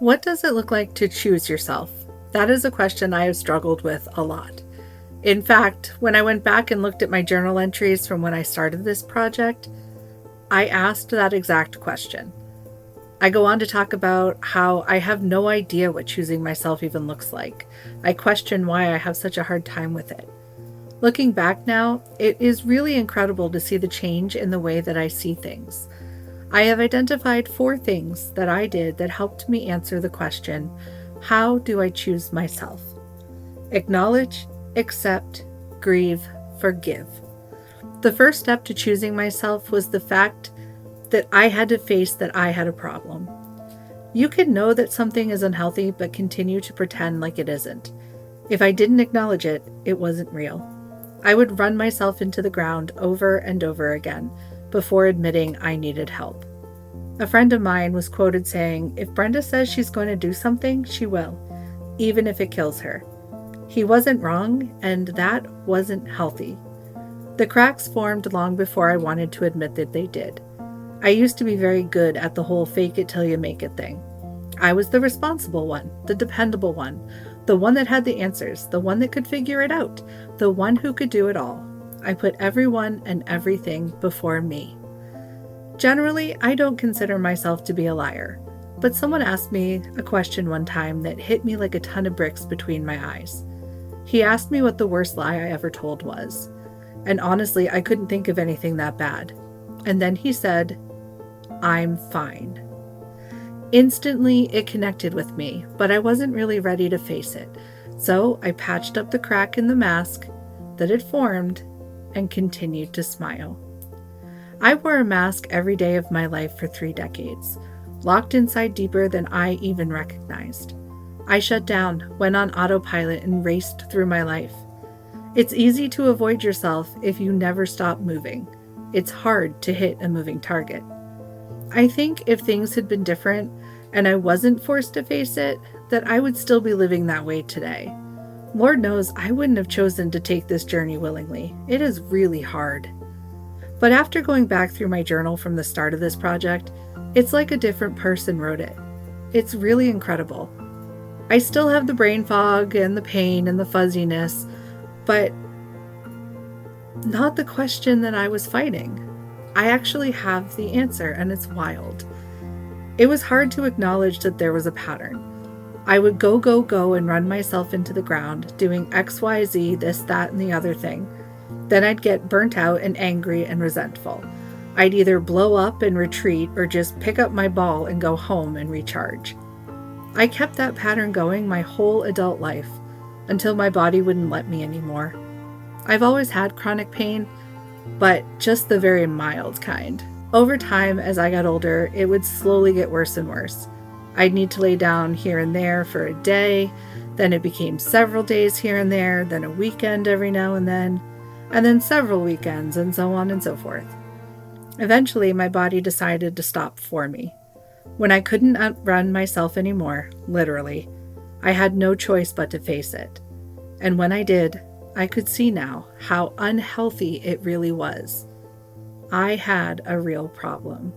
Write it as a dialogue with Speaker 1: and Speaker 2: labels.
Speaker 1: What does it look like to choose yourself? That is a question I have struggled with a lot. In fact, when I went back and looked at my journal entries from when I started this project, I asked that exact question. I go on to talk about how I have no idea what choosing myself even looks like. I question why I have such a hard time with it. Looking back now, it is really incredible to see the change in the way that I see things. I have identified 4 things that I did that helped me answer the question, how do I choose myself? Acknowledge, accept, grieve, forgive. The first step to choosing myself was the fact that I had to face that I had a problem. You can know that something is unhealthy but continue to pretend like it isn't. If I didn't acknowledge it, it wasn't real. I would run myself into the ground over and over again before admitting I needed help. A friend of mine was quoted saying, "If Brenda says she's going to do something, she will, even if it kills her." He wasn't wrong, and that wasn't healthy. The cracks formed long before I wanted to admit that they did. I used to be very good at the whole fake it till you make it thing. I was the responsible one, the dependable one, the one that had the answers, the one that could figure it out, the one who could do it all. I put everyone and everything before me. Generally, I don't consider myself to be a liar, but someone asked me a question one time that hit me like a ton of bricks between my eyes. He asked me what the worst lie I ever told was, and honestly, I couldn't think of anything that bad. And then he said, "I'm fine." Instantly, it connected with me, but I wasn't really ready to face it, so I patched up the crack in the mask that had formed and continued to smile. I wore a mask every day of my life for 3 decades, locked inside deeper than I even recognized. I shut down, went on autopilot, and raced through my life. It's easy to avoid yourself if you never stop moving. It's hard to hit a moving target. I think if things had been different and I wasn't forced to face it, that I would still be living that way today. Lord knows I wouldn't have chosen to take this journey willingly. It is really hard. But after going back through my journal from the start of this project, it's like a different person wrote it. It's really incredible. I still have the brain fog and the pain and the fuzziness, but not the question that I was fighting. I actually have the answer, and it's wild. It was hard to acknowledge that there was a pattern. I would go, and run myself into the ground, doing X, Y, Z, this, that, and the other thing. Then I'd get burnt out and angry and resentful. I'd either blow up and retreat or just pick up my ball and go home and recharge. I kept that pattern going my whole adult life until my body wouldn't let me anymore. I've always had chronic pain, but just the very mild kind. Over time, as I got older, it would slowly get worse and worse. I'd need to lay down here and there for a day, then it became several days here and there, then a weekend every now and then several weekends, and so on and so forth. Eventually, my body decided to stop for me. When I couldn't outrun myself anymore, literally, I had no choice but to face it. And when I did, I could see now how unhealthy it really was. I had a real problem.